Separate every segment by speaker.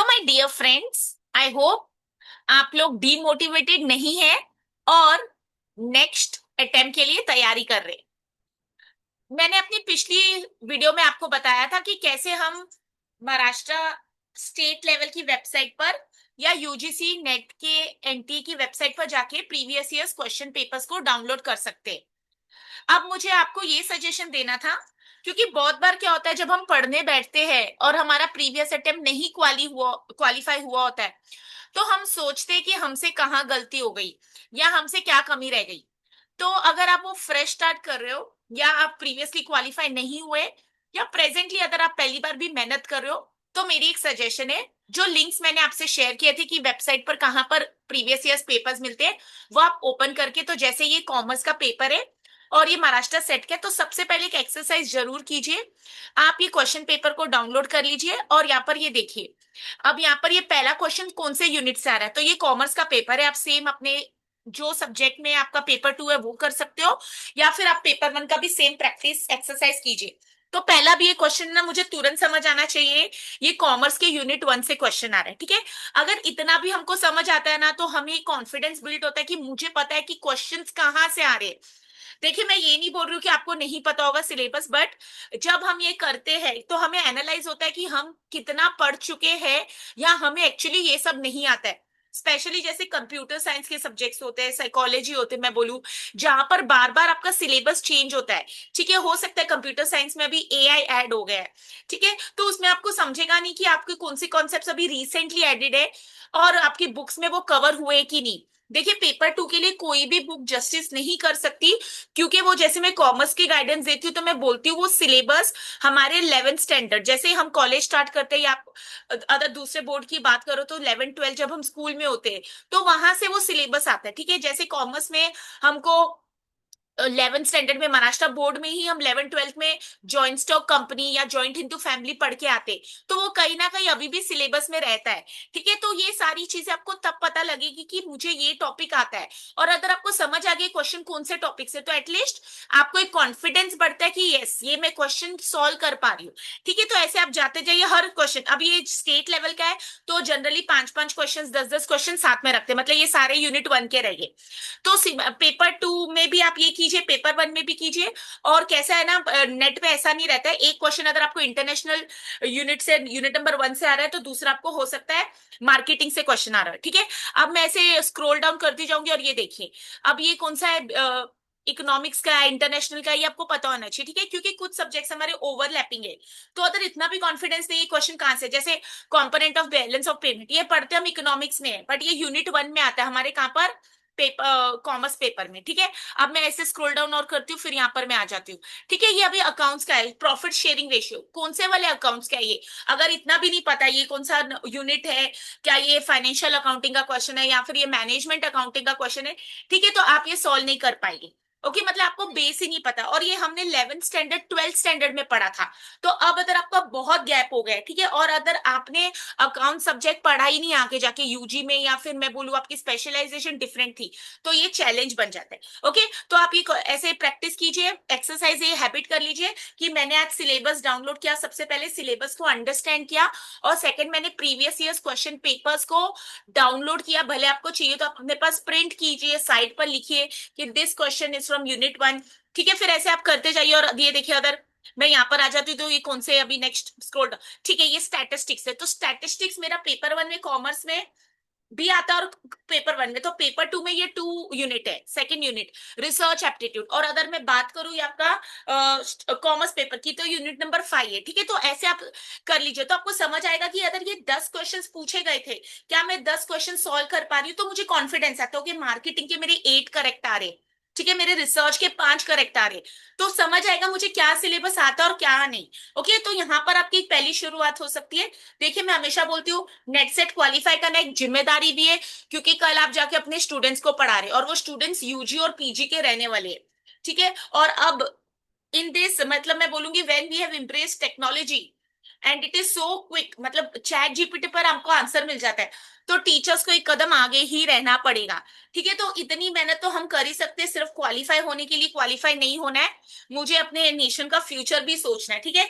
Speaker 1: Hello my dear friends. I hope आप लोग demotivated नहीं है और नेक्स्ट अटेम्प्ट के लिए तैयारी कर रहे। मैंने अपनी पिछली वीडियो में आपको बताया था कि कैसे हम महाराष्ट्र स्टेट लेवल की वेबसाइट पर या यूजीसी नेट के एनटी की वेबसाइट पर जाके प्रीवियस ईयर्स क्वेश्चन पेपर्स को डाउनलोड कर सकते हैं। अब मुझे आपको ये सजेशन देना था, क्योंकि बहुत बार क्या होता है जब हम पढ़ने बैठते हैं और हमारा प्रीवियस अटेम्प्ट नहीं क्वालिफाई हुआ होता है, तो हम सोचते हैं कि हमसे कहाँ गलती हो गई या हमसे क्या कमी रह गई। तो अगर आप वो फ्रेश स्टार्ट कर रहे हो या आप प्रीवियसली क्वालिफाई नहीं हुए या प्रेजेंटली अगर आप पहली बार भी मेहनत कर रहे हो, तो मेरी एक सजेशन है। जो लिंक्स मैंने आपसे शेयर किए थे कि वेबसाइट पर कहाँ पर प्रीवियस ईयर्स पेपर्स मिलते हैं, वो आप ओपन करके, तो जैसे ये कॉमर्स का पेपर है और ये महाराष्ट्र सेट का है, तो सबसे पहले एक एक्सरसाइज जरूर कीजिए। आप ये क्वेश्चन पेपर को डाउनलोड कर लीजिए और यहाँ पर ये देखिए। अब यहाँ पर ये पहला क्वेश्चन कौन से यूनिट से आ रहा है, तो ये कॉमर्स का पेपर है। आप सेम अपने जो सब्जेक्ट में आपका पेपर 2 है वो कर सकते हो, या फिर आप पेपर 1 का भी सेम प्रैक्टिस एक्सरसाइज कीजिए। तो पहला भी ये क्वेश्चन ना मुझे तुरंत समझ आना चाहिए। ये कॉमर्स के यूनिट 1 से क्वेश्चन आ रहा है, ठीक है। अगर इतना भी हमको समझ आता है ना, तो हमें कॉन्फिडेंस बिल्ड होता है कि मुझे पता है कि क्वेश्चंस कहाँ से आ रहे हैं। देखिए, मैं ये नहीं बोल रही हूँ कि आपको नहीं पता होगा सिलेबस, बट जब हम ये करते हैं तो हमें एनालाइज होता है कि हम कितना पढ़ चुके हैं या हमें एक्चुअली ये सब नहीं आता है। स्पेशली जैसे कंप्यूटर साइंस के सब्जेक्ट्स होते हैं, साइकोलॉजी होते हैं, मैं बोलूं जहां पर बार बार आपका सिलेबस चेंज होता है। ठीक है, हो सकता है कंप्यूटर साइंस में अभी एआई ऐड हो गया है, ठीक है, तो उसमें आपको समझेगा नहीं कि आपके कौन से कॉन्सेप्ट्स अभी रिसेंटली एडेड है और आपकी बुक्स में वो कवर हुए कि नहीं। देखिए, पेपर 2 के लिए कोई भी बुक जस्टिस नहीं कर सकती, क्योंकि वो, जैसे मैं कॉमर्स की गाइडेंस देती हूँ तो मैं बोलती हूँ वो सिलेबस हमारे 11th स्टैंडर्ड, जैसे ही हम कॉलेज स्टार्ट करते हैं या अगर दूसरे बोर्ड की बात करो तो 11 12 जब हम स्कूल में होते हैं, तो वहां से वो सिलेबस आता है। ठीक है, जैसे कॉमर्स में हमको 11th स्टैंडर्ड में महाराष्ट्र बोर्ड में ही हम 11 12 में जॉइंट स्टॉक कंपनी या जॉइंट हिंदू फैमिली पढ़ के आते, तो वो कहीं ना कहीं अभी भी सिलेबस में रहता है। ठीक है, तो ये सारी चीजें आपको तब पता लगेगी कि मुझे ये टॉपिक आता है। और अगर आपको समझ आ गया क्वेश्चन कौन से टॉपिक से, तो एटलीस्ट आपको एक कॉन्फिडेंस बढ़ता है कि यस, ये मैं क्वेश्चन सॉल्व कर पा रही हूँ। ठीक है, तो ऐसे आप जाते जाइए हर क्वेश्चन। अब ये स्टेट लेवल का है, तो जनरली 5 5 क्वेश्चन 10 10 क्वेश्चन साथ में रखते हैं, मतलब ये सारे यूनिट 1 के रहेंगे। तो पेपर 2 में भी आप ये कीजिए, पेपर 1 में भी कीजिए। और कैसा है ना, नेट पे ऐसा नहीं रहता है, एक क्वेश्चन अगर आपको इंटरनेशनल यूनिट से, यूनिट नंबर 1 से आ रहा है, तो दूसरा आपको हो सकता है मार्केटिंग से क्वेश्चन आ रहा है। ठीक है, अब मैं ऐसे स्क्रॉल डाउन करती जाऊंगी और ये देखिए, अब ये कौन सा है, इकोनॉमिक्स का है, इंटरनेशनल का है, ये आपको पता होना चाहिए। ठीक है, क्योंकि कुछ सब्जेक्ट्स हमारे ओवरलैपिंग है। तो अगर इतना भी कॉन्फिडेंस नहीं है क्वेश्चन कहाँ से, जैसे component of balance of payment, ये पढ़ते हम इकोनॉमिक्स में है, बट ये यूनिट 1 में आता है हमारे कहाँ पर, पेपर कॉमर्स पेपर में। ठीक है, अब मैं ऐसे स्क्रॉल डाउन और करती हूँ, फिर यहाँ पर मैं आ जाती हूँ। ठीक है, ये अभी अकाउंट्स का है, प्रॉफिट शेयरिंग रेशियो, कौन से वाले अकाउंट्स का है ये। अगर इतना भी नहीं पता ये कौन सा यूनिट है, क्या ये फाइनेंशियल अकाउंटिंग का क्वेश्चन है या फिर ये मैनेजमेंट अकाउंटिंग का क्वेश्चन है, ठीक है, तो आप ये सॉल्व नहीं कर पाएंगे। ओके, मतलब आपको बेस ही नहीं पता, और ये हमने 11th स्टैंडर्ड 12th स्टैंडर्ड में पढ़ा था। तो अब अगर आपका बहुत गैप हो गया है, ठीक है, और अगर आपने अकाउंट सब्जेक्ट पढ़ा ही नहीं आगे जाके यूजी में, या फिर मैं बोलूँ आपकी स्पेशलाइजेशन डिफरेंट थी, तो ये चैलेंज बन जाता है। ओके, तो आप ये ऐसे प्रैक्टिस कीजिए, एक्सरसाइज, ये हैबिट कर लीजिए कि मैंने आज सिलेबस डाउनलोड किया, सबसे पहले सिलेबस को अंडरस्टैंड किया, और सेकंड मैंने प्रीवियस ईयर्स क्वेश्चन पेपर्स को डाउनलोड किया। भले आपको चाहिए तो आप अपने पास प्रिंट कीजिए, साइड पर लिखिए कि this question is from unit 1। ठीक है, फिर ऐसे आप करते जाइए। और ये देखिए, अगर मैं यहाँ पर आ जाती हूँ तो ये कौन से, अभी नेक्स्ट स्क्रॉल, ठीक है, ये स्टैटिस्टिक्स है। तो स्टैटिस्टिक्स मेरा पेपर 1 में कॉमर्स में भी आता है और पेपर 1 में, तो पेपर 2 में ये 2 यूनिट है, सेकंड यूनिट रिसर्च एप्टीट्यूड। और अगर मैं बात करूँ ये आपका कॉमर्स पेपर की, तो यूनिट नंबर 5 है। ठीक है, तो ऐसे आप कर लीजिए, तो आपको समझ आएगा कि अगर ये 10 क्वेश्चंस पूछे गए थे, क्या मैं 10 क्वेश्चन सॉल्व कर पा रही हूँ, तो मुझे कॉन्फिडेंस आता है कि मार्केटिंग के मेरे 8 करेक्ट आ रहे, ठीक है, मेरे रिसर्च के 5 करेक्ट आ रहे, तो समझ आएगा मुझे क्या सिलेबस आता है और क्या नहीं। ओके, तो यहाँ पर आपकी एक पहली शुरुआत हो सकती है। देखिए, मैं हमेशा बोलती हूँ नेट सेट क्वालिफाई करना एक जिम्मेदारी भी है, क्योंकि कल आप जाके अपने स्टूडेंट्स को पढ़ा रहे हैं और वो स्टूडेंट्स यूजी और पीजी के रहने वाले हैं। ठीक है, और अब इन दिस, मतलब मैं बोलूंगी when we have embraced technology and it is so quick, मतलब चैट जीपीटी पर हमको आंसर मिल जाता है, तो टीचर्स को एक कदम आगे ही रहना पड़ेगा। ठीक है, तो इतनी मेहनत तो हम कर ही सकते हैं, सिर्फ क्वालिफाई होने के लिए क्वालिफाई नहीं होना है, मुझे अपने नेशन का फ्यूचर भी सोचना है। ठीक है,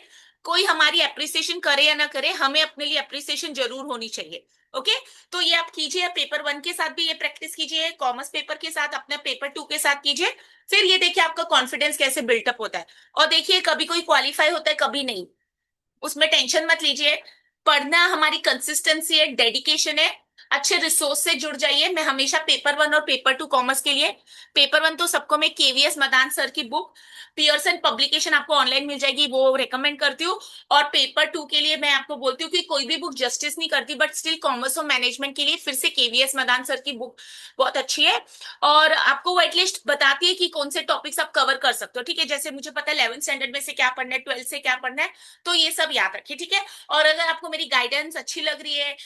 Speaker 1: कोई हमारी अप्रिसिएशन करे या ना करे, हमें अपने लिए अप्रिसिएशन जरूर होनी चाहिए। ओके, तो ये आप कीजिए, पेपर 1 के साथ भी ये प्रैक्टिस कीजिए, कॉमर्स पेपर के साथ, अपने पेपर 2 के साथ कीजिए। फिर ये देखिए आपका कॉन्फिडेंस कैसे बिल्टअप होता है। और देखिए कभी कोई क्वालिफाई होता है, कभी नहीं, उसमें टेंशन मत लीजिए। पढ़ना हमारी कंसिस्टेंसी है, डेडिकेशन है। अच्छे रिसोर्स से जुड़ जाइए। मैं हमेशा पेपर 1 और पेपर 2 कॉमर्स के लिए, पेपर 1 तो सबको मैं केवीएस मदान सर की बुक पियर्सन पब्लिकेशन आपको ऑनलाइन मिल जाएगी, वो रेकमेंड करती हूँ। और पेपर 2 के लिए मैं आपको बोलती हूँ कि कोई भी बुक जस्टिस नहीं करती, बट स्टिल कॉमर्स और मैनेजमेंट के लिए फिर से केवीएस मदान सर की बुक बहुत अच्छी है। और आपको वो एटलीस्ट बताती है कि कौन से टॉपिक्स आप कवर कर सकते हो। ठीक है, जैसे मुझे पता है 11th स्टैंडर्ड में से क्या पढ़ना है, 12th से क्या पढ़ना है, तो ये सब याद रखिए। ठीक है, और अगर आपको मेरी गाइडेंस अच्छी लग रही है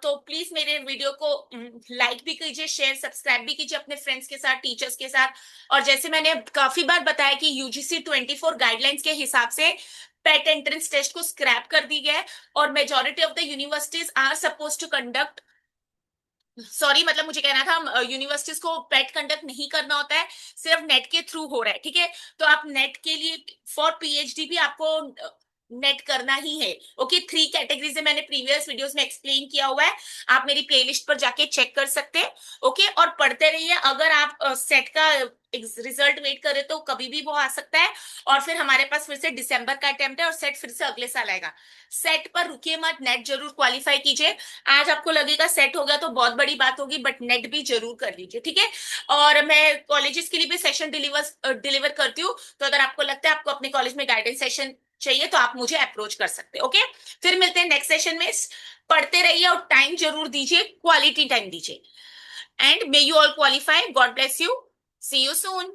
Speaker 1: तो प्लीज मेरे वीडियो को लाइक भी कीजिए, शेयर सब्सक्राइब भी कीजिए अपने फ्रेंड्स के साथ, टीचर्स के साथ। और जैसे मैंने काफी बार बताया कि यूजीसी 24 गाइडलाइंस के हिसाब से पेट एंट्रेंस टेस्ट को स्क्रैप कर दी गया है, और majority of the universities are suppose to conduct, sorry मतलब मुझे कहना था यूनिवर्सिटीज को पेट कंडक्ट नहीं करना होता है, सिर्फ नेट के थ्रू हो रहा है। ठीक है, तो आप नेट के लिए फॉर पीएचडी भी आपको नेट करना ही है। ओके, 3 कैटेगरीज है, मैंने प्रीवियस वीडियोस में एक्सप्लेन किया हुआ है, आप मेरी प्लेलिस्ट पर जाके चेक कर सकते हैं। ओके, और पढ़ते रहिए। अगर आप सेट का रिजल्ट वेट करें तो कभी भी वो आ सकता है, और फिर हमारे पास फिर से दिसंबर का अटेम्प्ट है, और सेट फिर से अगले साल आएगा। सेट पर रुकिए मत, नेट जरूर क्वालिफाई कीजिए। आज आपको लगेगा सेट हो गया तो बहुत बड़ी बात होगी, बट नेट भी जरूर कर लीजिए। ठीक है, और मैं कॉलेजेस के लिए भी सेशन डिलीवर करती हूँ, तो अगर आपको लगता है आपको अपने कॉलेज में गाइडेंस सेशन चाहिए तो आप मुझे अप्रोच कर सकते हैं। ओके, फिर मिलते हैं नेक्स्ट सेशन में। पढ़ते रहिए और टाइम जरूर दीजिए, क्वालिटी टाइम दीजिए। And may you all qualify, God bless you, see you soon.